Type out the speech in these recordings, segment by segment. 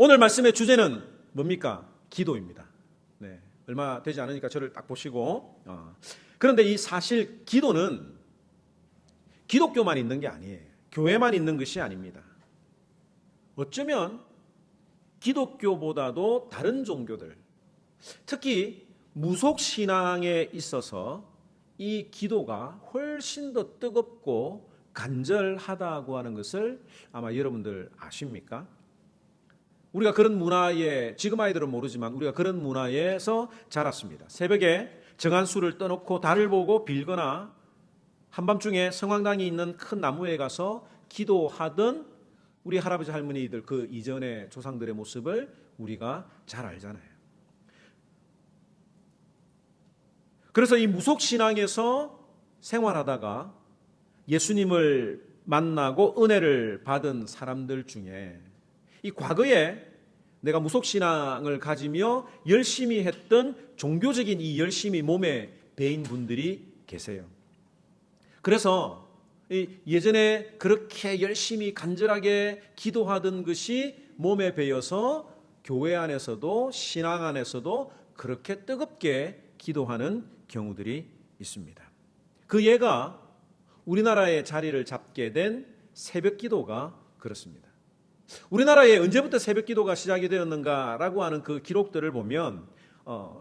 오늘 말씀의 주제는 뭡니까? 기도입니다. 네, 얼마 되지 않으니까 저를 딱 보시고 그런데 이 사실 기도는 기독교만 있는 게 아니에요. 교회만 있는 것이 아닙니다. 어쩌면 기독교보다도 다른 종교들, 특히 무속신앙에 있어서 이 기도가 훨씬 더 뜨겁고 간절하다고 하는 것을 아마 여러분들 아십니까? 우리가 그런 문화에, 지금 아이들은 모르지만 우리가 그런 문화에서 자랐습니다. 새벽에 정한 술을 떠놓고 달을 보고 빌거나 한밤중에 성황당이 있는 큰 나무에 가서 기도하던 우리 할아버지 할머니들, 그 이전의 조상들의 모습을 우리가 잘 알잖아요. 그래서 이 무속신앙에서 생활하다가 예수님을 만나고 은혜를 받은 사람들 중에 이 과거에 내가 무속신앙을 가지며 열심히 했던 종교적인 이 열심이 몸에 배인 분들이 계세요. 그래서 예전에 그렇게 열심히 간절하게 기도하던 것이 몸에 배여서 교회 안에서도 신앙 안에서도 그렇게 뜨겁게 기도하는 경우들이 있습니다. 그 예가 우리나라의 자리를 잡게 된 새벽 기도가 그렇습니다. 우리나라에 언제부터 새벽 기도가 시작이 되었는가라고 하는 그 기록들을 보면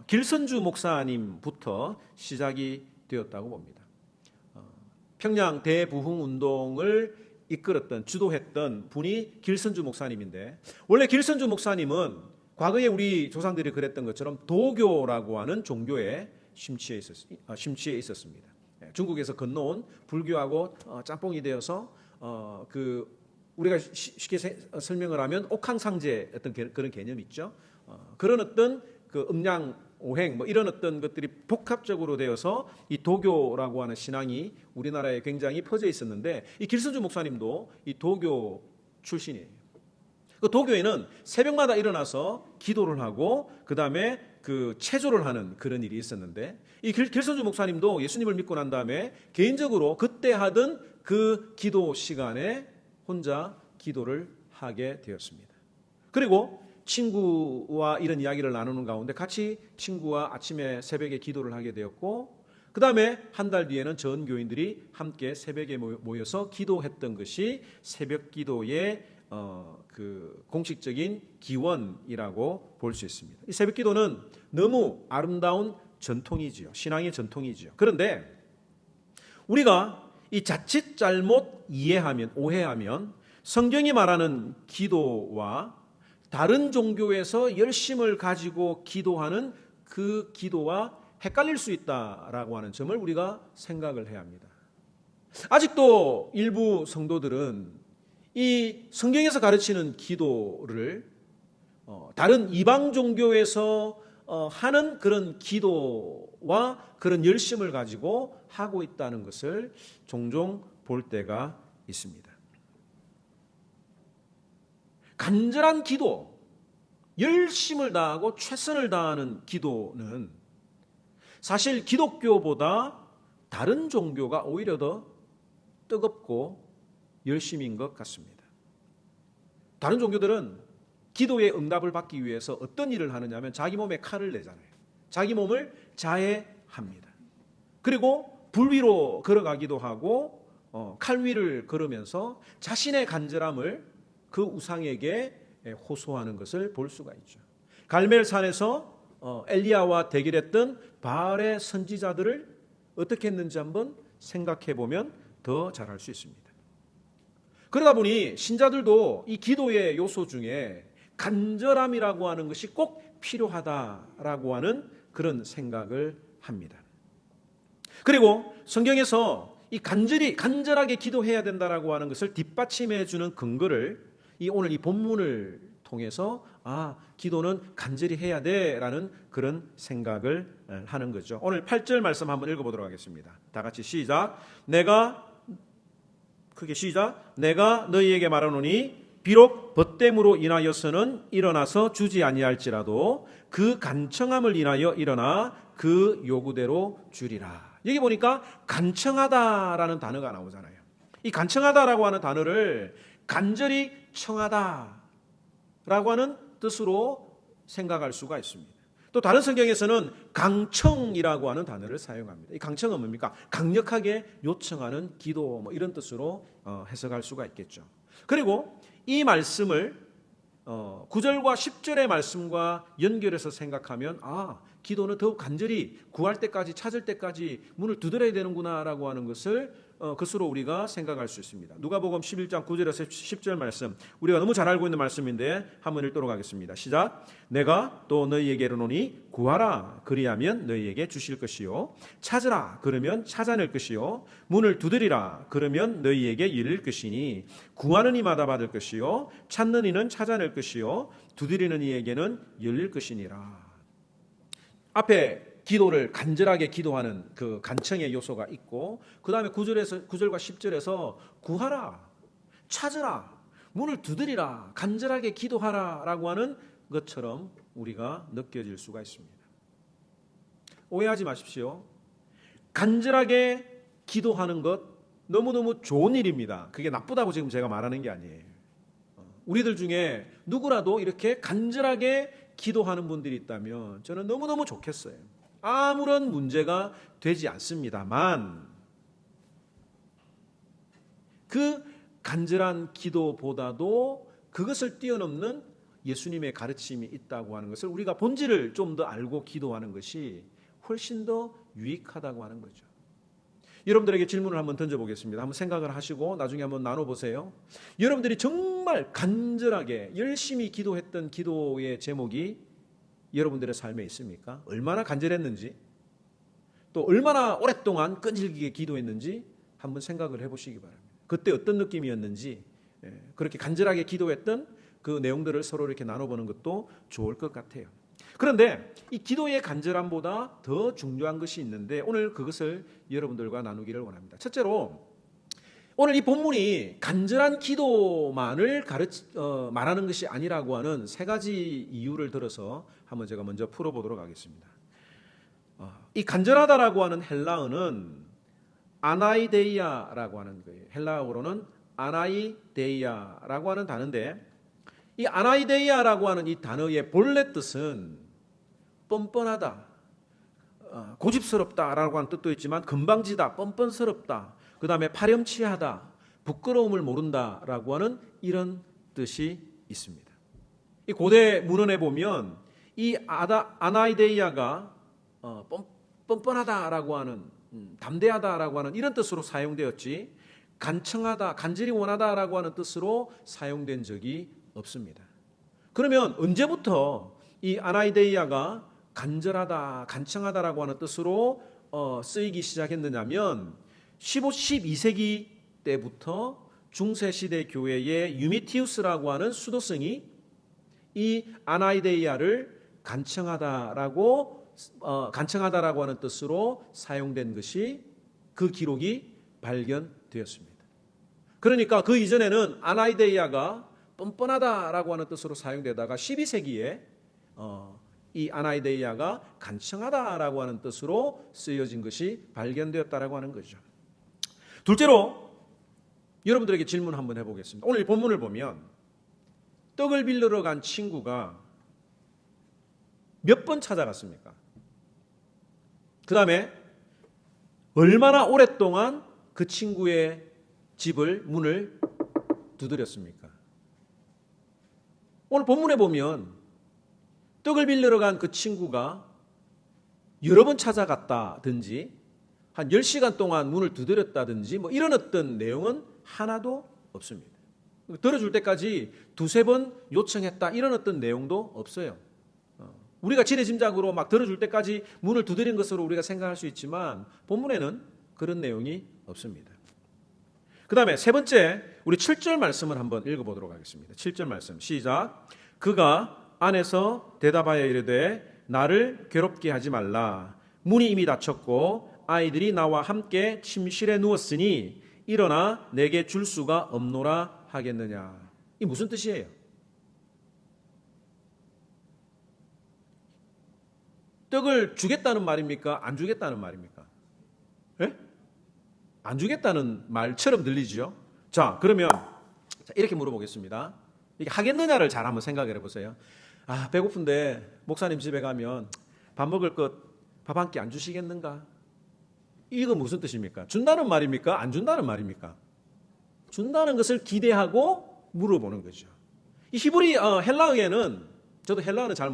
길선주 목사님부터 시작이 되었다고 봅니다. 평양 대부흥 운동을 이끌었던, 주도했던 분이 길선주 목사님인데, 원래 길선주 목사님은 과거에 우리 조상들이 그랬던 것처럼 도교라고 하는 종교에 심취해 있었습니다. 중국에서 건너온 불교하고 짬뽕이 되어서 우리가 쉽게 설명을 하면 옥황상제 어떤 그런 개념이 있죠. 그런 어떤 그 음양 오행 이런 어떤 것들이 복합적으로 되어서 이 도교라고 하는 신앙이 우리나라에 굉장히 퍼져 있었는데, 이 길선주 목사님도 이 도교 출신이에요. 그 도교에는 새벽마다 일어나서 기도를 하고 그 다음에 그 체조를 하는 그런 일이 있었는데, 이 길선주 목사님도 예수님을 믿고 난 다음에 개인적으로 그때 하던 그 기도 시간에 혼자 기도를 하게 되었습니다. 그리고 친구와 이런 이야기를 나누는 가운데 같이 친구와 아침에 새벽에 기도를 하게 되었고, 그 다음에 한 달 뒤에는 전 교인들이 함께 새벽에 모여서 기도했던 것이 새벽 기도의 그 공식적인 기원이라고 볼 수 있습니다. 이 새벽 기도는 너무 아름다운 전통이지요. 신앙의 전통이지요. 그런데 우리가 이 자칫 잘못 이해하면, 오해하면 성경이 말하는 기도와 다른 종교에서 열심을 가지고 기도하는 그 기도와 헷갈릴 수 있다라고 하는 점을 우리가 생각을 해야 합니다. 아직도 일부 성도들은 이 성경에서 가르치는 기도를 다른 이방 종교에서 하는 그런 기도와 그런 열심을 가지고 하고 있다는 것을 종종 볼 때가 있습니다. 간절한 기도, 열심을 다하고 최선을 다하는 기도는 사실 기독교보다 다른 종교가 오히려 더 뜨겁고 열심인 것 같습니다. 다른 종교들은 기도의 응답을 받기 위해서 어떤 일을 하느냐 하면 자기 몸에 칼을 내잖아요. 자기 몸을 자해합니다. 그리고 불 위로 걸어가기도 하고 칼 위를 걸으면서 자신의 간절함을 그 우상에게 호소하는 것을 볼 수가 있죠. 갈멜산에서 엘리야와 대결했던 바알의 선지자들을 어떻게 했는지 한번 생각해 보면 더 잘 알 수 있습니다. 그러다 보니 신자들도 이 기도의 요소 중에 간절함이라고 하는 것이 꼭 필요하다라고 하는 그런 생각을 합니다. 그리고 성경에서 이 간절하게 기도해야 된다라고 하는 것을 뒷받침해 주는 근거를 오늘 이 본문을 통해서 기도는 간절히 해야 돼라는 그런 생각을 하는 거죠. 오늘 8절 말씀 한번 읽어보도록 하겠습니다. 다 같이 시작. 내가 너희에게 말하노니 비록 벗됨으로 인하여서는 일어나서 주지 아니할지라도 그 간청함을 인하여 일어나 그 요구대로 주리라. 여기 보니까 간청하다라는 단어가 나오잖아요. 이 간청하다라고 하는 단어를 간절히 청하다라고 하는 뜻으로 생각할 수가 있습니다. 또 다른 성경에서는 강청이라고 하는 단어를 사용합니다. 이 강청은 뭡니까? 강력하게 요청하는 기도 뭐 이런 뜻으로 해석할 수가 있겠죠. 그리고 이 말씀을 9절과 10절의 말씀과 연결해서 생각하면 기도는 더욱 간절히 구할 때까지 찾을 때까지 문을 두드려야 되는구나라고 하는 것을 그것으로 우리가 생각할 수 있습니다. 누가복음 11장 9절에서 10절 말씀, 우리가 너무 잘 알고 있는 말씀인데 한번 읽도록 하겠습니다. 시작. 내가 또 너희에게 이르노니 구하라 그리하면 너희에게 주실 것이요 찾으라 그러면 찾아낼 것이요 문을 두드리라 그러면 너희에게 열릴 것이니 구하는 이마다 받을 것이요 찾는 이는 찾아낼 것이요 두드리는 이에게는 열릴 것이니라. 앞에 기도를 간절하게 기도하는 그 간청의 요소가 있고, 그 다음에 9절과 10절에서 구하라, 찾으라, 문을 두드리라, 간절하게 기도하라 라고 하는 것처럼 우리가 느껴질 수가 있습니다. 오해하지 마십시오. 간절하게 기도하는 것 너무너무 좋은 일입니다. 그게 나쁘다고 지금 제가 말하는 게 아니에요. 우리들 중에 누구라도 이렇게 간절하게 기도하는 분들이 있다면 저는 너무너무 좋겠어요. 아무런 문제가 되지 않습니다만 그 간절한 기도보다도 그것을 뛰어넘는 예수님의 가르침이 있다고 하는 것을 우리가 본질을 좀 더 알고 기도하는 것이 훨씬 더 유익하다고 하는 거죠. 여러분들에게 질문을 한번 던져보겠습니다. 한번 생각을 하시고 나중에 한번 나눠보세요. 여러분들이 정말 간절하게 열심히 기도했던 기도의 제목이 여러분들의 삶에 있습니까? 얼마나 간절했는지, 또 얼마나 오랫동안 끈질기게 기도했는지 한번 생각을 해보시기 바랍니다. 그때 어떤 느낌이었는지, 그렇게 간절하게 기도했던 그 내용들을 서로 이렇게 나눠보는 것도 좋을 것 같아요. 그런데 이 기도의 간절함보다 더 중요한 것이 있는데 오늘 그것을 여러분들과 나누기를 원합니다. 첫째로 오늘 이 본문이 간절한 기도만을 말하는 것이 아니라고 하는 세 가지 이유를 들어서 한번 제가 먼저 풀어보도록 하겠습니다. 이 간절하다라고 하는 헬라어는 아나이데이아라고 하는 거예요. 헬라어로는 아나이데이아라고 하는 단어인데, 이 아나이데이아라고 하는 이 단어의 본래 뜻은 뻔뻔하다, 고집스럽다라고 하는 뜻도 있지만 건방지다, 뻔뻔스럽다, 그 다음에 파렴치하다, 부끄러움을 모른다라고 하는 이런 뜻이 있습니다. 이 고대 문헌에 보면 이 아나이데이아가 뻔뻔하다라고 하는, 담대하다라고 하는 이런 뜻으로 사용되었지 간청하다, 간절히 원하다라고 하는 뜻으로 사용된 적이 없습니다. 그러면 언제부터 이 아나이데이아가 간절하다, 간청하다라고 하는 뜻으로 쓰이기 시작했느냐면 12세기 때부터 중세시대 교회의 유미티우스라고 하는 수도승이 이 아나이데이아를 간청하다라고 하는 뜻으로 사용된 것이, 그 기록이 발견되었습니다. 그러니까 그 이전에는 아나이데이아가 뻔뻔하다라고 하는 뜻으로 사용되다가 12세기에 이 아나이데이아가 간청하다라고 하는 뜻으로 쓰여진 것이 발견되었다라고 하는 거죠. 둘째로 여러분들에게 질문 한번 해보겠습니다. 오늘 본문을 보면 떡을 빌리러 간 친구가 몇 번 찾아갔습니까? 그 다음에 얼마나 오랫동안 그 친구의 문을 두드렸습니까? 오늘 본문에 보면 떡을 빌리러 간 그 친구가 여러 번 찾아갔다든지 한 10시간 동안 문을 두드렸다든지 뭐 이런 어떤 내용은 하나도 없습니다. 들어줄 때까지 두세 번 요청했다 이런 어떤 내용도 없어요. 우리가 지레짐작으로 막 들어줄 때까지 문을 두드린 것으로 우리가 생각할 수 있지만 본문에는 그런 내용이 없습니다. 그 다음에 세 번째, 우리 7절 말씀을 한번 읽어보도록 하겠습니다. 7절 말씀 시작. 그가 안에서 대답하여 이르되 나를 괴롭게 하지 말라. 문이 이미 닫혔고 아이들이 나와 함께 침실에 누웠으니 일어나 내게 줄 수가 없노라 하겠느냐. 이 무슨 뜻이에요? 떡을 주겠다는 말입니까? 안 주겠다는 말입니까? 예? 안 주겠다는 말처럼 들리죠? 자, 그러면 이렇게 물어보겠습니다. 이게 하겠느냐를 잘 한번 생각해 보세요. 배고픈데 목사님 집에 가면 밥 먹을 것 밥 한 끼 안 주시겠는가? 이거 무슨 뜻입니까? 준다는 말입니까? 안 준다는 말입니까? 준다는 것을 기대하고 물어보는 거죠. 이 히브리 헬라어에는 저도 헬라어는 잘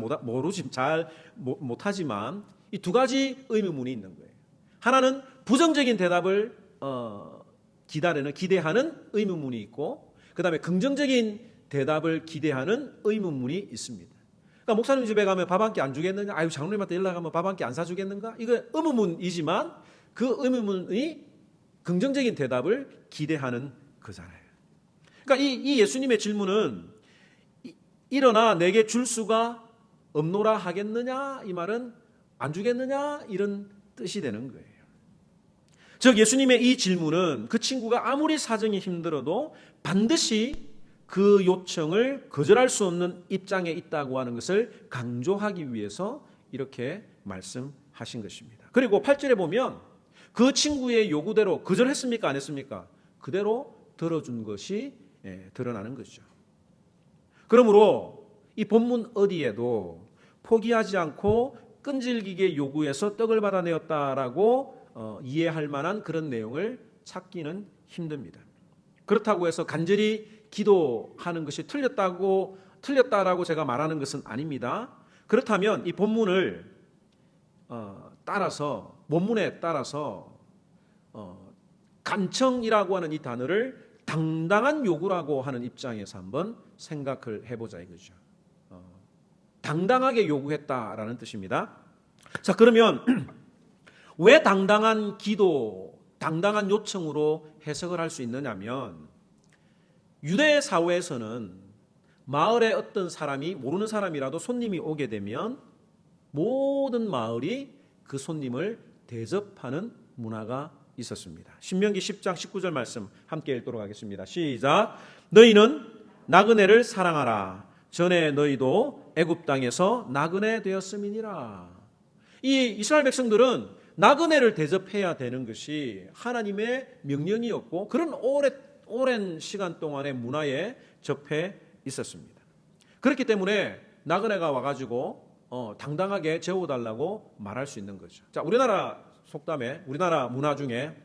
못하지만 이 두 가지 의문문이 있는 거예요. 하나는 부정적인 대답을 기대하는 의문문이 있고, 그 다음에 긍정적인 대답을 기대하는 의문문이 있습니다. 그러니까 목사님 집에 가면 밥 한 끼 안 주겠느냐? 아유, 장로님한테 연락하면 밥 한 끼 안 사주겠는가? 이거 의문문이지만 그 의문문이 긍정적인 대답을 기대하는 거잖아요. 그러니까 이 예수님의 질문은 일어나 내게 줄 수가 없노라 하겠느냐? 이 말은 안 주겠느냐? 이런 뜻이 되는 거예요. 즉 예수님의 이 질문은 그 친구가 아무리 사정이 힘들어도 반드시 그 요청을 거절할 수 없는 입장에 있다고 하는 것을 강조하기 위해서 이렇게 말씀하신 것입니다. 그리고 8절에 보면 그 친구의 요구대로 거절했습니까? 안 했습니까? 그대로 들어준 것이 드러나는 것이죠. 그러므로 이 본문 어디에도 포기하지 않고 끈질기게 요구해서 떡을 받아내었다라고 이해할 만한 그런 내용을 찾기는 힘듭니다. 그렇다고 해서 간절히 기도하는 것이 틀렸다라고 제가 말하는 것은 아닙니다. 그렇다면 이 본문을 따라서 본문에 따라서 간청이라고 하는 이 단어를 당당한 요구라고 하는 입장에서 한번 생각을 해보자 이거죠. 당당하게 요구했다라는 뜻입니다. 자, 그러면 왜 당당한 기도, 당당한 요청으로 해석을 할 수 있느냐면 유대 사회에서는 마을에 어떤 사람이 모르는 사람이라도 손님이 오게 되면 모든 마을이 그 손님을 대접하는 문화가 있었습니다. 신명기 10장 19절 말씀 함께 읽도록 하겠습니다. 시작. 너희는 나그네를 사랑하라. 전에 너희도 애굽 땅에서 나그네 되었음이니라. 이 이스라엘 백성들은 나그네를 대접해야 되는 것이 하나님의 명령이었고 그런 오랜 시간 동안의 문화에 접해 있었습니다. 그렇기 때문에 나그네가 와가지고 당당하게 재워달라고 말할 수 있는 거죠. 자, 우리나라 속담에 우리나라 문화 중에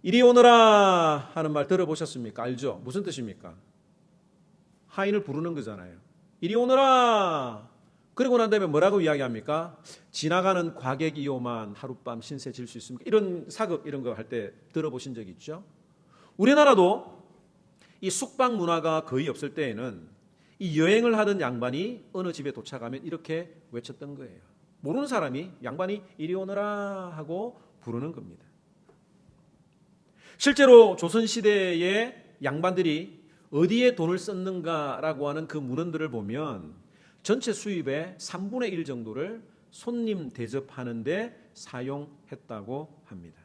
이리 오너라 하는 말 들어보셨습니까? 알죠? 무슨 뜻입니까? 하인을 부르는 거잖아요. 이리 오너라. 그리고 난 다음에 뭐라고 이야기합니까? 지나가는 과객이요만 하룻밤 신세 질 수 있습니까? 이런 사극 이런 거 할 때 들어보신 적 있죠? 우리나라도 이 숙박 문화가 거의 없을 때에는 이 여행을 하던 양반이 어느 집에 도착하면 이렇게 외쳤던 거예요. 모르는 사람이 양반이 이리 오너라 하고 부르는 겁니다. 실제로 조선시대의 양반들이 어디에 돈을 썼는가라고 하는 그 문헌들을 보면 전체 수입의 3분의 1 정도를 손님 대접하는 데 사용했다고 합니다.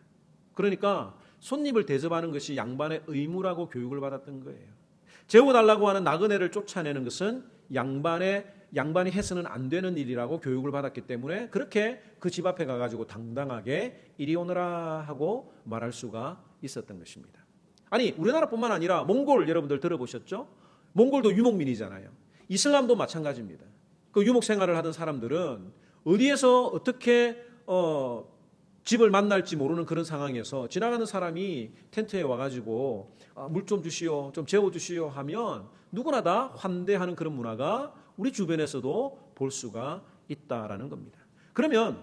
그러니까 손님을 대접하는 것이 양반의 의무라고 교육을 받았던 거예요. 재워달라고 하는 나그네를 쫓아내는 것은 양반이 해서는 안 되는 일이라고 교육을 받았기 때문에 그렇게 그 집 앞에 가가지고 당당하게 이리 오너라 하고 말할 수가 있었던 것입니다. 아니 우리나라뿐만 아니라 몽골 여러분들 들어보셨죠? 몽골도 유목민이잖아요. 이슬람도 마찬가지입니다. 그 유목 생활을 하던 사람들은 어디에서 어떻게 집을 만날지 모르는 그런 상황에서 지나가는 사람이 텐트에 와가지고 물 좀 주시오, 좀 재워주시오 하면 누구나 다 환대하는 그런 문화가 우리 주변에서도 볼 수가 있다라는 겁니다. 그러면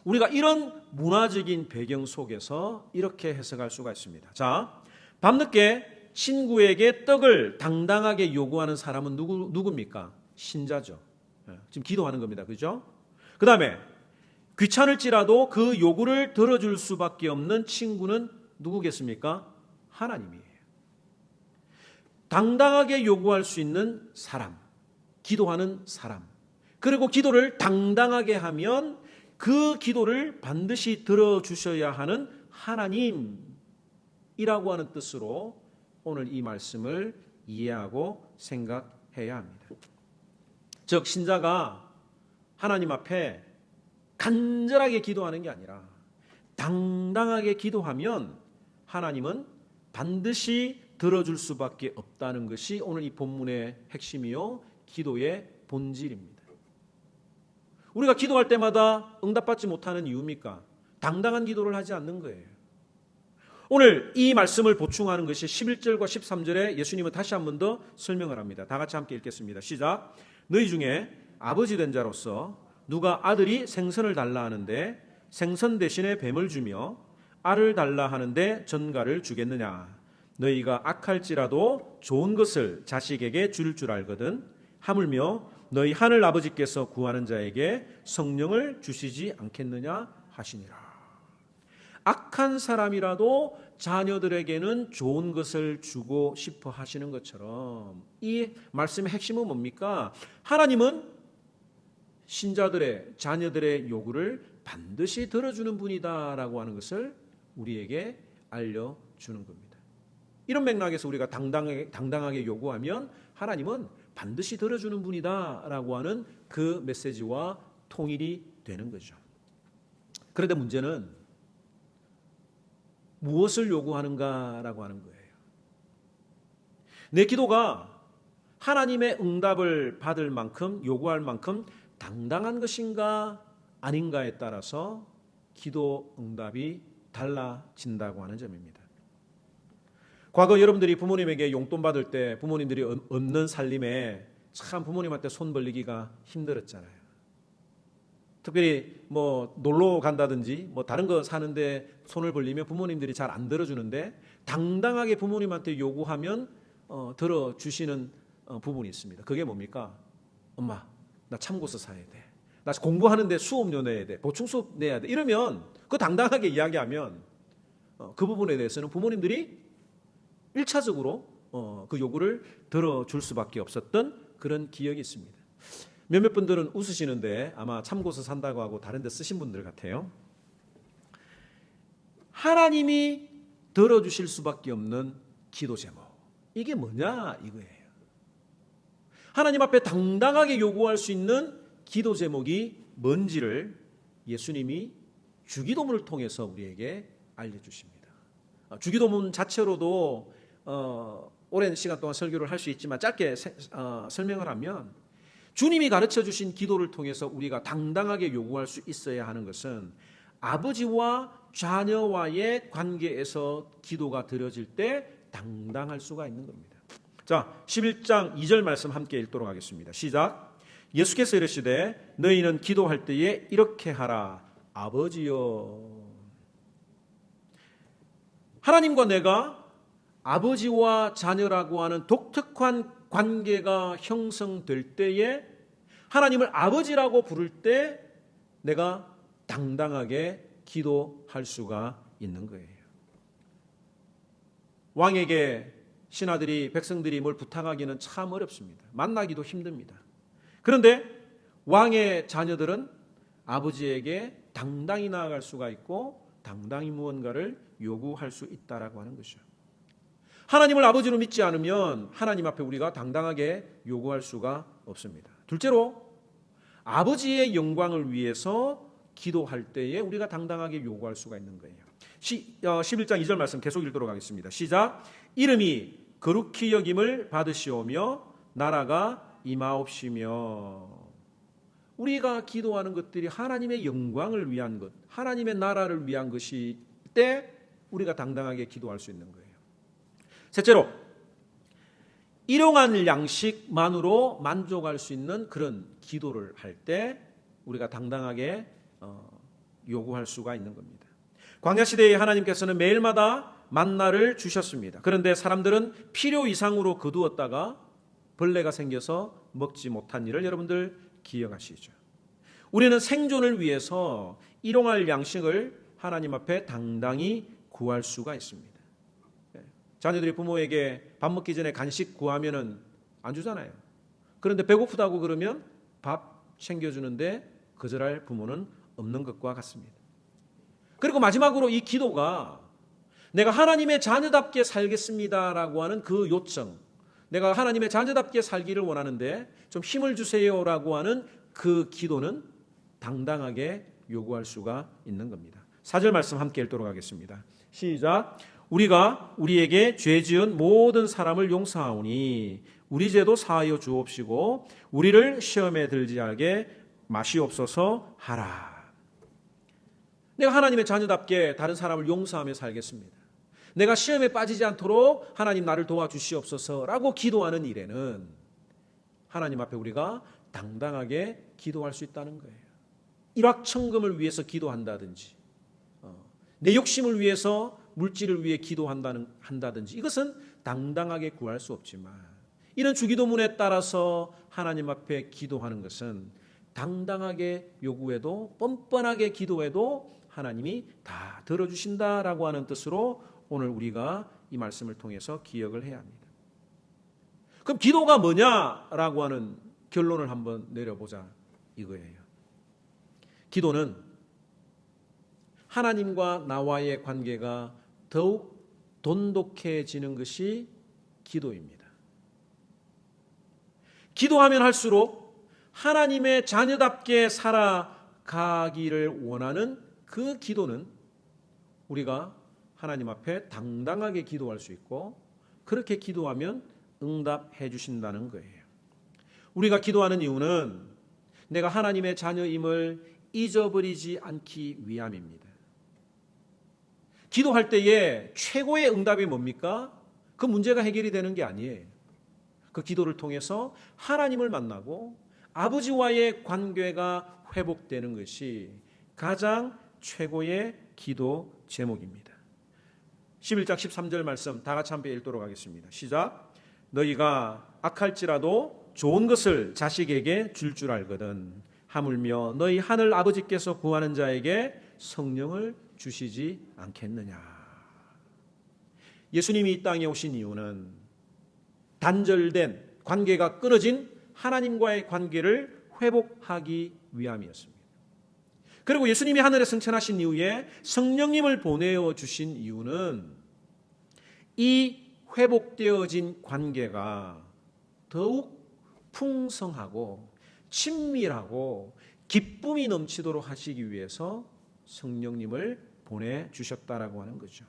우리가 이런 문화적인 배경 속에서 이렇게 해석할 수가 있습니다. 자, 밤늦게 친구에게 떡을 당당하게 요구하는 사람은 누굽니까? 신자죠. 지금 기도하는 겁니다. 그죠? 그 다음에 귀찮을지라도 그 요구를 들어줄 수밖에 없는 친구는 누구겠습니까? 하나님이에요. 당당하게 요구할 수 있는 사람, 기도하는 사람, 그리고 기도를 당당하게 하면 그 기도를 반드시 들어주셔야 하는 하나님이라고 하는 뜻으로 오늘 이 말씀을 이해하고 생각해야 합니다. 즉 신자가 하나님 앞에 간절하게 기도하는 게 아니라 당당하게 기도하면 하나님은 반드시 들어줄 수밖에 없다는 것이 오늘 이 본문의 핵심이요 기도의 본질입니다. 우리가 기도할 때마다 응답받지 못하는 이유입니까? 당당한 기도를 하지 않는 거예요. 오늘 이 말씀을 보충하는 것이 11절과 13절에 예수님은 다시 한 번 더 설명을 합니다. 다 같이 함께 읽겠습니다. 시작. 너희 중에 아버지 된 자로서 누가 아들이 생선을 달라 하는데 생선 대신에 뱀을 주며 알을 달라 하는데 전갈을 주겠느냐? 너희가 악할지라도 좋은 것을 자식에게 줄 알거든. 하물며 너희 하늘 아버지께서 구하는 자에게 성령을 주시지 않겠느냐 하시니라. 악한 사람이라도 자녀들에게는 좋은 것을 주고 싶어 하시는 것처럼 이 말씀의 핵심은 뭡니까? 하나님은 신자들의 자녀들의 요구를 반드시 들어주는 분이다라고 하는 것을 우리에게 알려주는 겁니다. 이런 맥락에서 우리가 당당하게 요구하면 하나님은 반드시 들어주는 분이다라고 하는 그 메시지와 통일이 되는 거죠. 그런데 문제는 무엇을 요구하는가라고 하는 거예요. 내 기도가 하나님의 응답을 받을 만큼 요구할 만큼 당당한 것인가 아닌가에 따라서 기도 응답이 달라진다고 하는 점입니다. 과거 여러분들이 부모님에게 용돈 받을 때 부모님들이 없는 살림에 참 부모님한테 손 벌리기가 힘들었잖아요. 특별히 뭐 놀러 간다든지 뭐 다른 거 사는데 손을 벌리면 부모님들이 잘 안 들어주는데 당당하게 부모님한테 요구하면 들어주시는 부분이 있습니다. 그게 뭡니까? 엄마, 나 참고서 사야 돼. 나 공부하는데 수업료 내야 돼. 보충 수업 내야 돼. 이러면 그 당당하게 이야기하면 그 부분에 대해서는 부모님들이 1차적으로 그 요구를 들어줄 수밖에 없었던 그런 기억이 있습니다. 몇몇 분들은 웃으시는데 아마 참고서 산다고 하고 다른 데 쓰신 분들 같아요. 하나님이 들어주실 수밖에 없는 기도 제목. 이게 뭐냐 이거예요. 하나님 앞에 당당하게 요구할 수 있는 기도 제목이 뭔지를 예수님이 주기도문을 통해서 우리에게 알려주십니다. 주기도문 자체로도 오랜 시간 동안 설교를 할 수 있지만 짧게 설명을 하면 주님이 가르쳐 주신 기도를 통해서 우리가 당당하게 요구할 수 있어야 하는 것은 아버지와 자녀와의 관계에서 기도가 드려질 때 당당할 수가 있는 겁니다. 자, 11장 2절 말씀 함께 읽도록 하겠습니다. 시작. 예수께서 이르시되 너희는 기도할 때에 이렇게 하라. 아버지여. 하나님과 내가 아버지와 자녀라고 하는 독특한 관계가 형성될 때에 하나님을 아버지라고 부를 때 내가 당당하게 기도할 수가 있는 거예요. 왕에게 신하들이 백성들이 뭘 부탁하기는 참 어렵습니다. 만나기도 힘듭니다. 그런데 왕의 자녀들은 아버지에게 당당히 나아갈 수가 있고 당당히 무언가를 요구할 수 있다라고 하는 것이죠. 하나님을 아버지로 믿지 않으면 하나님 앞에 우리가 당당하게 요구할 수가 없습니다. 둘째로 아버지의 영광을 위해서 기도할 때에 우리가 당당하게 요구할 수가 있는 거예요. 11장 2절 말씀 계속 읽도록 하겠습니다. 시작. 이름이 거룩히 여김을 받으시오며 나라가 임하옵시며. 우리가 기도하는 것들이 하나님의 영광을 위한 것, 하나님의 나라를 위한 것일 때 우리가 당당하게 기도할 수 있는 거예요. 셋째로 일용할 양식만으로 만족할 수 있는 그런 기도를 할 때 우리가 당당하게 요구할 수가 있는 겁니다. 광야시대에 하나님께서는 매일마다 만나를 주셨습니다. 그런데 사람들은 필요 이상으로 거두었다가 벌레가 생겨서 먹지 못한 일을 여러분들 기억하시죠. 우리는 생존을 위해서 일용할 양식을 하나님 앞에 당당히 구할 수가 있습니다. 자녀들이 부모에게 밥 먹기 전에 간식 구하면은 안 주잖아요. 그런데 배고프다고 그러면 밥 챙겨주는데 거절할 부모는 없는 것과 같습니다. 그리고 마지막으로 이 기도가 내가 하나님의 자녀답게 살겠습니다라고 하는 그 요청, 내가 하나님의 자녀답게 살기를 원하는데 좀 힘을 주세요라고 하는 그 기도는 당당하게 요구할 수가 있는 겁니다. 4절 말씀 함께 읽도록 하겠습니다. 시작. 우리가 우리에게 죄 지은 모든 사람을 용서하오니 우리 죄도 사하여 주옵시고 우리를 시험에 들지 않게 마시옵소서 하라. 내가 하나님의 자녀답게 다른 사람을 용서하며 살겠습니다. 내가 시험에 빠지지 않도록 하나님 나를 도와주시옵소서라고 기도하는 일에는 하나님 앞에 우리가 당당하게 기도할 수 있다는 거예요. 일확천금을 위해서 기도한다든지 내 욕심을 위해서 물질을 위해 기도한다든지 이것은 당당하게 구할 수 없지만 이런 주기도문에 따라서 하나님 앞에 기도하는 것은 당당하게 요구해도 뻔뻔하게 기도해도 하나님이 다 들어주신다라고 하는 뜻으로 오늘 우리가 이 말씀을 통해서 기억을 해야 합니다. 그럼 기도가 뭐냐라고 하는 결론을 한번 내려보자 이거예요. 기도는 하나님과 나와의 관계가 더욱 돈독해지는 것이 기도입니다. 기도하면 할수록 하나님의 자녀답게 살아가기를 원하는 그 기도는 우리가 하나님 앞에 당당하게 기도할 수 있고 그렇게 기도하면 응답해 주신다는 거예요. 우리가 기도하는 이유는 내가 하나님의 자녀임을 잊어버리지 않기 위함입니다. 기도할 때에 최고의 응답이 뭡니까? 그 문제가 해결이 되는 게 아니에요. 그 기도를 통해서 하나님을 만나고 아버지와의 관계가 회복되는 것이 가장 최고의 기도 제목입니다. 11장 13절 말씀 다 같이 한번 읽도록 하겠습니다. 시작. 너희가 악할지라도 좋은 것을 자식에게 줄 알거든 하물며 너희 하늘 아버지께서 구하는 자에게 성령을 주시지 않겠느냐. 예수님이 이 땅에 오신 이유는 단절된 관계가 끊어진 하나님과의 관계를 회복하기 위함이었습니다. 그리고 예수님이 하늘에 승천하신 이후에 성령님을 보내어 주신 이유는 이 회복되어진 관계가 더욱 풍성하고 친밀하고 기쁨이 넘치도록 하시기 위해서 성령님을 보내주셨다라고 하는 거죠.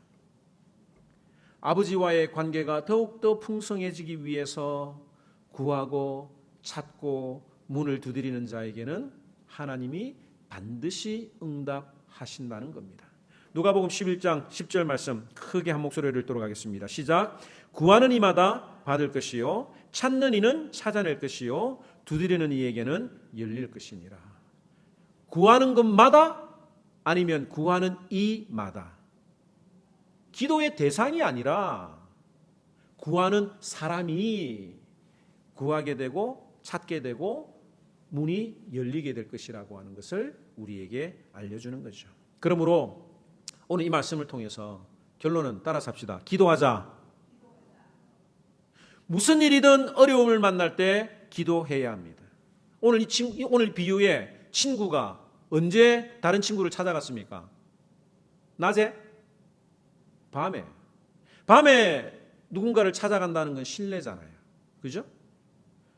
아버지와의 관계가 더욱더 풍성해지기 위해서 구하고 찾고 문을 두드리는 자에게는 하나님이 반드시 응답하신다는 겁니다. 누가복음 11장 10절 말씀 크게 한 목소리를 읽도록 하겠습니다. 시작. 구하는 이마다 받을 것이요 찾는 이는 찾아낼 것이요 두드리는 이에게는 열릴 것이니라. 구하는 것마다 아니면 구하는 이마다. 기도의 대상이 아니라 구하는 사람이 구하게 되고 찾게 되고 문이 열리게 될 것이라고 하는 것을 우리에게 알려주는 거죠. 그러므로 오늘 이 말씀을 통해서 결론은 따라서 합시다. 기도하자. 무슨 일이든 어려움을 만날 때 기도해야 합니다. 오늘 비유에 친구가 언제 다른 친구를 찾아갔습니까? 낮에? 밤에 누군가를 찾아간다는 건 신뢰잖아요. 그죠?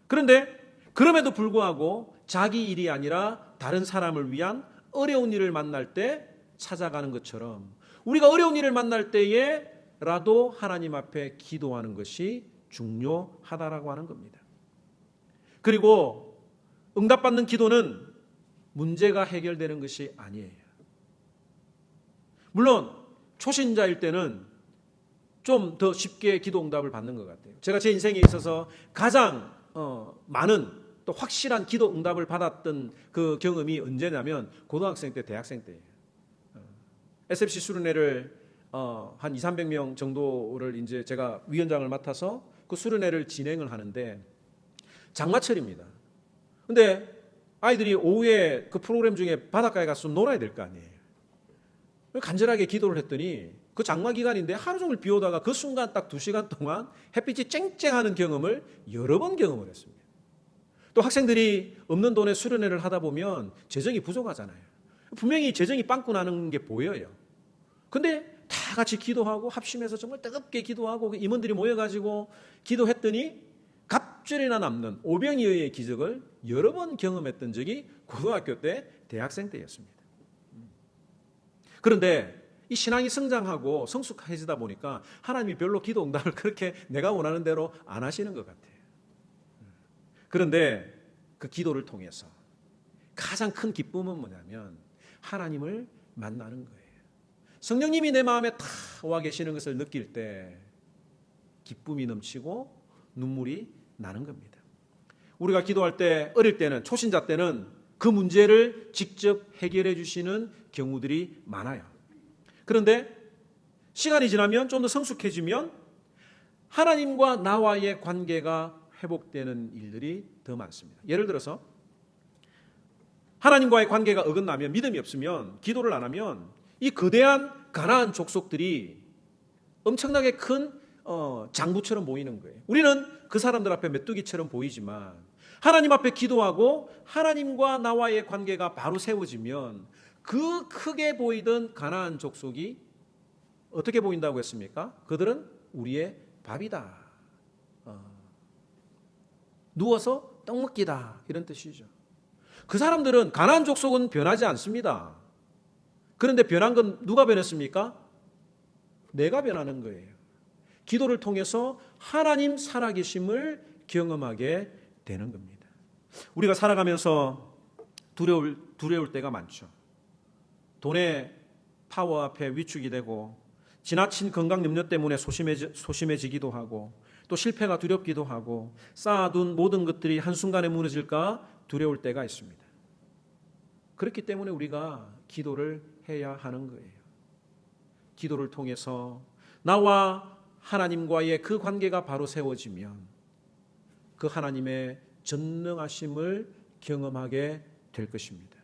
그런데 그럼에도 불구하고 자기 일이 아니라 다른 사람을 위한 어려운 일을 만날 때 찾아가는 것처럼 우리가 어려운 일을 만날 때에라도 하나님 앞에 기도하는 것이 중요하다라고 하는 겁니다. 그리고 응답받는 기도는 문제가 해결되는 것이 아니에요. 물론 초신자일 때는 좀 더 쉽게 기도 응답을 받는 것 같아요. 제가 제 인생에 있어서 가장 많은 또 확실한 기도 응답을 받았던 그 경험이 언제냐면 고등학생 때, 대학생 때예요. SFC 수련회를 한 200~300명 정도를 이제 제가 위원장을 맡아서 그 수련회를 진행을 하는데 장마철입니다. 근데 아이들이 오후에 그 프로그램 중에 바닷가에 가서 좀 놀아야 될 거 아니에요. 간절하게 기도를 했더니 그 장마 기간인데 하루 종일 비 오다가 그 순간 딱 2시간 동안 햇빛이 쨍쨍하는 경험을 여러 번 경험을 했습니다. 또 학생들이 없는 돈에 수련회를 하다 보면 재정이 부족하잖아요. 분명히 재정이 빵꾸 나는 게 보여요. 근데 다 같이 기도하고 합심해서 정말 뜨겁게 기도하고 임원들이 모여가지고 기도했더니 갑절이나 남는 오병이어의 기적을 여러 번 경험했던 적이 고등학교 때, 대학생 때였습니다. 그런데 이 신앙이 성장하고 성숙해지다 보니까 하나님이 별로 기도 응답을 그렇게 내가 원하는 대로 안 하시는 것 같아요. 그런데 그 기도를 통해서 가장 큰 기쁨은 뭐냐면 하나님을 만나는 거예요. 성령님이 내 마음에 다 와 계시는 것을 느낄 때 기쁨이 넘치고 눈물이 나는 겁니다. 우리가 기도할 때, 어릴 때는, 초신자 때는 그 문제를 직접 해결해 주시는 경우들이 많아요. 그런데 시간이 지나면 좀 더 성숙해지면 하나님과 나와의 관계가 회복되는 일들이 더 많습니다. 예를 들어서 하나님과의 관계가 어긋나면, 믿음이 없으면, 기도를 안 하면 이 거대한 가나안 족속들이 엄청나게 큰 장부처럼 보이는 거예요. 우리는 그 사람들 앞에 메뚜기처럼 보이지만 하나님 앞에 기도하고 하나님과 나와의 관계가 바로 세워지면 그 크게 보이던 가나안 족속이 어떻게 보인다고 했습니까? 그들은 우리의 밥이다. 누워서 떡 먹기다. 이런 뜻이죠. 그 사람들은, 가나안 족속은 변하지 않습니다. 그런데 변한 건 누가 변했습니까? 내가 변하는 거예요. 기도를 통해서 하나님 살아계심을 경험하게 되는 겁니다. 우리가 살아가면서 두려울 때가 많죠. 돈의 파워 앞에 위축이 되고 지나친 건강 염려 때문에 소심해지기도 하고 또 실패가 두렵기도 하고 쌓아둔 모든 것들이 한순간에 무너질까 두려울 때가 있습니다. 그렇기 때문에 우리가 기도를 해야 하는 거예요. 기도를 통해서 나와 하나님과의 그 관계가 바로 세워지면 그 하나님의 전능하심을 경험하게 될 것입니다.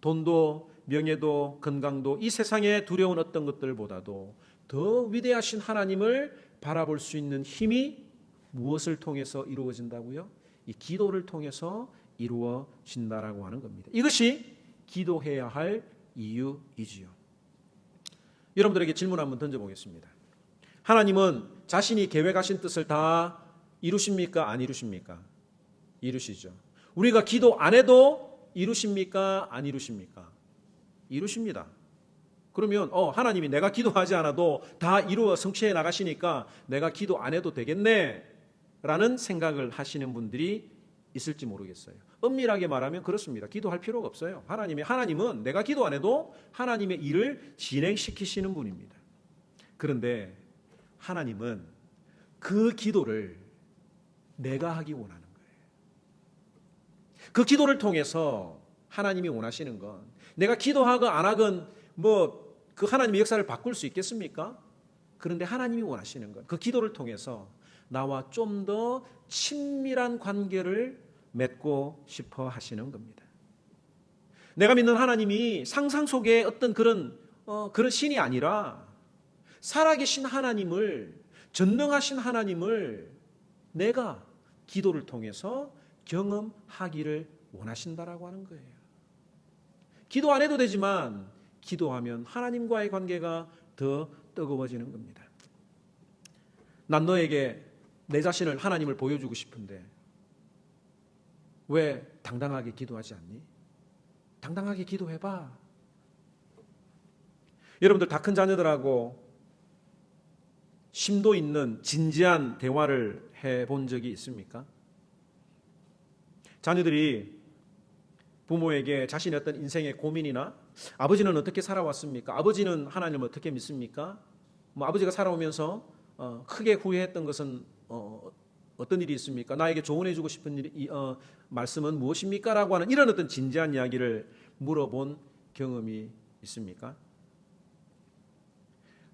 돈도 명예도 건강도 이 세상의 두려운 어떤 것들보다도 더 위대하신 하나님을 바라볼 수 있는 힘이 무엇을 통해서 이루어진다고요? 이 기도를 통해서 이루어진다라고 하는 겁니다. 이것이 기도해야 할 이유이지요. 여러분들에게 질문 한번 던져보겠습니다. 하나님은 자신이 계획하신 뜻을 다 이루십니까? 안 이루십니까? 이루시죠. 우리가 기도 안 해도 이루십니까? 안 이루십니까? 이루십니다. 그러면 하나님이 내가 기도하지 않아도 다 이루어 성취해 나가시니까 내가 기도 안 해도 되겠네 라는 생각을 하시는 분들이 있을지 모르겠어요. 엄밀하게 말하면 그렇습니다. 기도할 필요가 없어요. 하나님은 내가 기도 안 해도 하나님의 일을 진행시키시는 분입니다. 그런데 하나님은 그 기도를 내가 하기 원하는 거예요. 그 기도를 통해서 하나님이 원하시는 건 내가 기도하건 안 하건 그 하나님의 역사를 바꿀 수 있겠습니까? 그런데 하나님이 원하시는 건 그 기도를 통해서 나와 좀 더 친밀한 관계를 맺고 싶어 하시는 겁니다. 내가 믿는 하나님이 상상 속의 어떤 그런 신이 아니라 살아계신 하나님을, 전능하신 하나님을 내가 기도를 통해서 경험하기를 원하신다라고 하는 거예요. 기도 안 해도 되지만 기도하면 하나님과의 관계가 더 뜨거워지는 겁니다. 난 너에게 내 자신을 하나님을 보여주고 싶은데 왜 당당하게 기도하지 않니? 당당하게 기도해봐. 여러분들 다 큰 자녀들하고 심도 있는 진지한 대화를 해본 적이 있습니까? 자녀들이 부모에게 자신의 어떤 인생의 고민이나 아버지는 어떻게 살아왔습니까? 아버지는 하나님을 어떻게 믿습니까? 아버지가 살아오면서 크게 후회했던 것은 어떤 일이 있습니까? 나에게 조언해주고 싶은 말씀은 무엇입니까? 라고 하는 이런 어떤 진지한 이야기를 물어본 경험이 있습니까?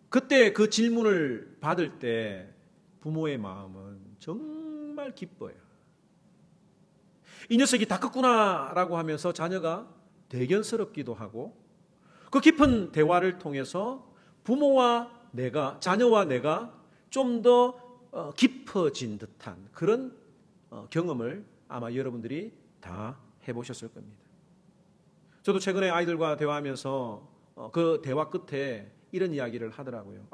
그때 그 질문을 받을 때 부모의 마음은 정말 기뻐요. 이 녀석이 다 컸구나라고 하면서 자녀가 대견스럽기도 하고 그 깊은 대화를 통해서 자녀와 내가 좀 더 깊어진 듯한 그런 경험을 아마 여러분들이 다 해보셨을 겁니다. 저도 최근에 아이들과 대화하면서 그 대화 끝에 이런 이야기를 하더라고요.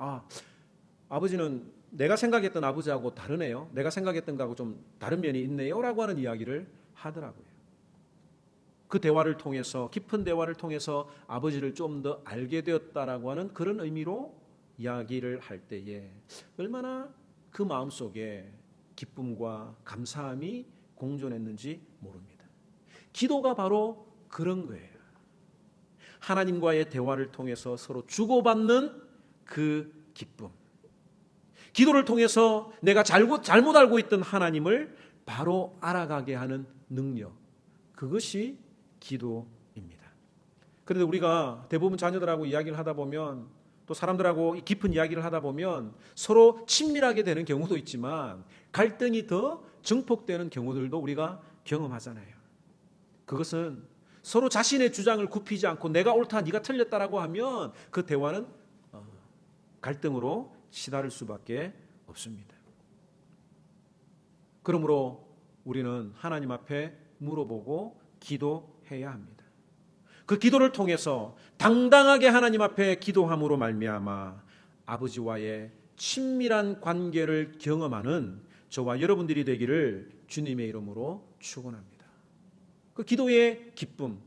아버지는 내가 생각했던 아버지하고 다르네요. 내가 생각했던 거하고 좀 다른 면이 있네요. 라고 하는 이야기를 하더라고요. 그 대화를 통해서, 깊은 대화를 통해서 아버지를 좀 더 알게 되었다라고 하는 그런 의미로 이야기를 할 때에 얼마나 그 마음속에 기쁨과 감사함이 공존했는지 모릅니다. 기도가 바로 그런 거예요. 하나님과의 대화를 통해서 서로 주고받는 그 기쁨. 기도를 통해서 내가 잘못 알고 있던 하나님을 바로 알아가게 하는 능력. 그것이 기도입니다. 그런데 우리가 대부분 자녀들하고 이야기를 하다 보면 또 사람들하고 깊은 이야기를 하다 보면 서로 친밀하게 되는 경우도 있지만 갈등이 더 증폭되는 경우들도 우리가 경험하잖아요. 그것은 서로 자신의 주장을 굽히지 않고 내가 옳다 네가 틀렸다라고 하면 그 대화는 갈등으로 시달을 수밖에 없습니다. 그러므로 우리는 하나님 앞에 물어보고 기도해야 합니다. 그 기도를 통해서 당당하게 하나님 앞에 기도함으로 말미암아 아버지와의 친밀한 관계를 경험하는 저와 여러분들이 되기를 주님의 이름으로 축원합니다. 그 기도의 기쁨,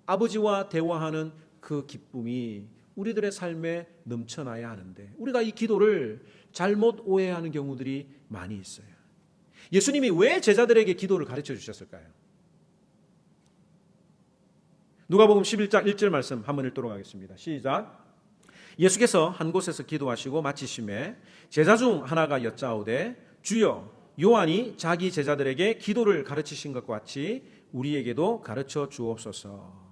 아버지와 대화하는 그 기쁨이 우리들의 삶에 넘쳐나야 하는데 우리가 이 기도를 잘못 오해하는 경우들이 많이 있어요. 예수님이 왜 제자들에게 기도를 가르쳐 주셨을까요? 누가복음 11장 1절 말씀 한번 읽도록 하겠습니다. 시작. 예수께서 한 곳에서 기도하시고 마치심에 제자 중 하나가 여짜오되 주여 요한이 자기 제자들에게 기도를 가르치신 것과 같이 우리에게도 가르쳐 주옵소서.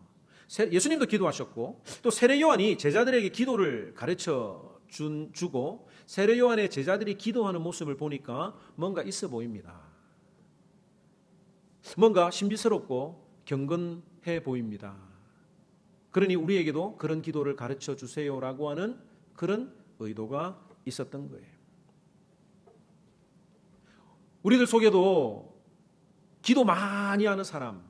예수님도 기도하셨고 또 세례 요한이 제자들에게 기도를 가르쳐 주고 세례 요한의 제자들이 기도하는 모습을 보니까 뭔가 있어 보입니다. 뭔가 신비스럽고 경건해 보입니다. 그러니 우리에게도 그런 기도를 가르쳐 주세요라고 하는 그런 의도가 있었던 거예요. 우리들 속에도 기도 많이 하는 사람,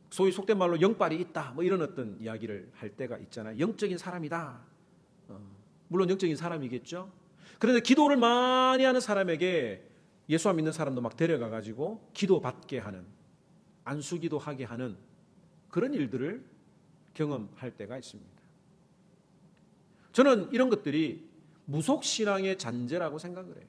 소위 속된 말로 영빨이 있다 뭐 이런 어떤 이야기를 할 때가 있잖아요. 영적인 사람이다. 물론 영적인 사람이겠죠. 그런데 기도를 많이 하는 사람에게 예수 안 믿는 사람도 막 데려가 가지고 기도 받게 하는, 안수기도 하게 하는 그런 일들을 경험할 때가 있습니다. 저는 이런 것들이 무속신앙의 잔재라고 생각을 해요.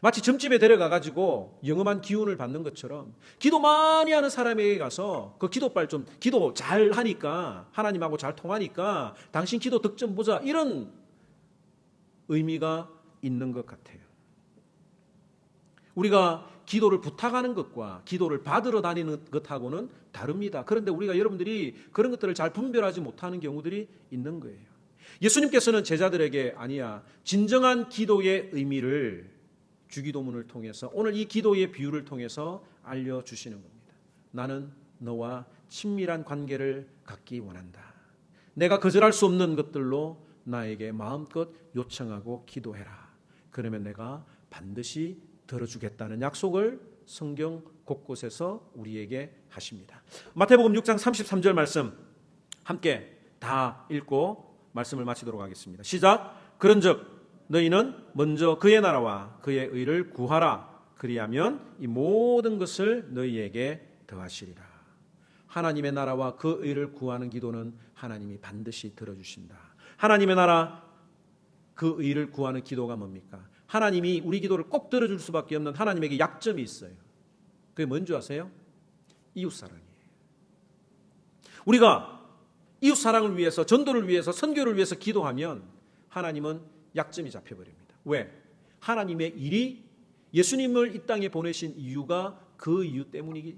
마치 점집에 데려가 가지고 영험한 기운을 받는 것처럼 기도 많이 하는 사람에게 가서 그 기도빨 좀 기도 잘 하니까 하나님하고 잘 통하니까 당신 기도 득점 보자 이런 의미가 있는 것 같아요. 우리가 기도를 부탁하는 것과 기도를 받으러 다니는 것하고는 다릅니다. 그런데 우리가 여러분들이 그런 것들을 잘 분별하지 못하는 경우들이 있는 거예요. 예수님께서는 제자들에게 아니야, 진정한 기도의 의미를 주기도문을 통해서 오늘 이 기도의 비유를 통해서 알려주시는 겁니다. 나는 너와 친밀한 관계를 갖기 원한다. 내가 거절할 수 없는 것들로 나에게 마음껏 요청하고 기도해라. 그러면 내가 반드시 들어주겠다는 약속을 성경 곳곳에서 우리에게 하십니다. 마태복음 6장 33절 말씀 함께 다 읽고 말씀을 마치도록 하겠습니다. 시작. 그런즉 너희는 먼저 그의 나라와 그의 의를 구하라. 그리하면 이 모든 것을 너희에게 더하시리라. 하나님의 나라와 그 의를 구하는 기도는 하나님이 반드시 들어주신다. 하나님의 나라 그 의를 구하는 기도가 뭡니까? 하나님이 우리 기도를 꼭 들어줄 수밖에 없는 하나님에게 약점이 있어요. 그게 뭔지 아세요? 이웃사랑이에요. 우리가 이웃사랑을 위해서, 전도를 위해서, 선교를 위해서 기도하면 하나님은 약점이 잡혀버립니다. 왜? 하나님의 일이 예수님을 이 땅에 보내신 이유가 그 이유 때문이에요.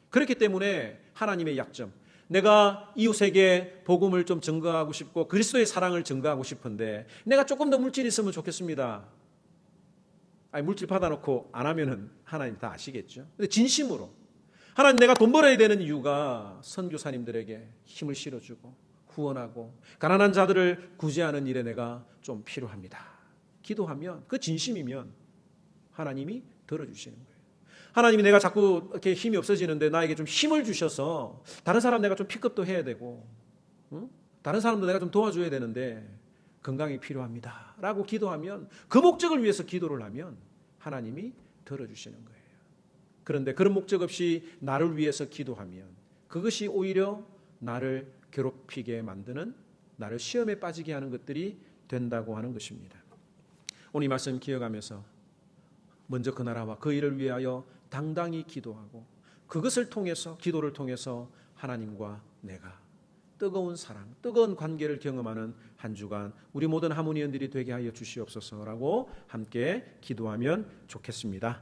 그렇기 때문에 하나님의 약점, 내가 이웃에게 복음을 좀 증거하고 싶고 그리스도의 사랑을 증거하고 싶은데 내가 조금 더 물질이 있으면 좋겠습니다. 아니, 물질 받아놓고 안 하면은 하나님 다 아시겠죠. 근데 진심으로 하나님, 내가 돈 벌어야 되는 이유가 선교사님들에게 힘을 실어주고 후원하고 가난한 자들을 구제하는 일에 내가 좀 필요합니다. 기도하면 그 진심이면 하나님이 들어주시는 거예요. 하나님이 내가 자꾸 이렇게 힘이 없어지는데 나에게 좀 힘을 주셔서 다른 사람 내가 좀 픽업도 해야 되고 다른 사람도 내가 좀 도와줘야 되는데 건강이 필요합니다 라고 기도하면 그 목적을 위해서 기도를 하면 하나님이 들어주시는 거예요. 그런데 그런 목적 없이 나를 위해서 기도하면 그것이 오히려 나를 괴롭히게 만드는, 나를 시험에 빠지게 하는 것들이 된다고 하는 것입니다. 오늘 이 말씀 기억하면서 먼저 그 나라와 그 일을 위하여 당당히 기도하고 그것을 통해서 기도를 통해서 하나님과 내가 뜨거운 사랑, 뜨거운 관계를 경험하는 한 주간 우리 모든 하모니언들이 되게 하여 주시옵소서라고 함께 기도하면 좋겠습니다.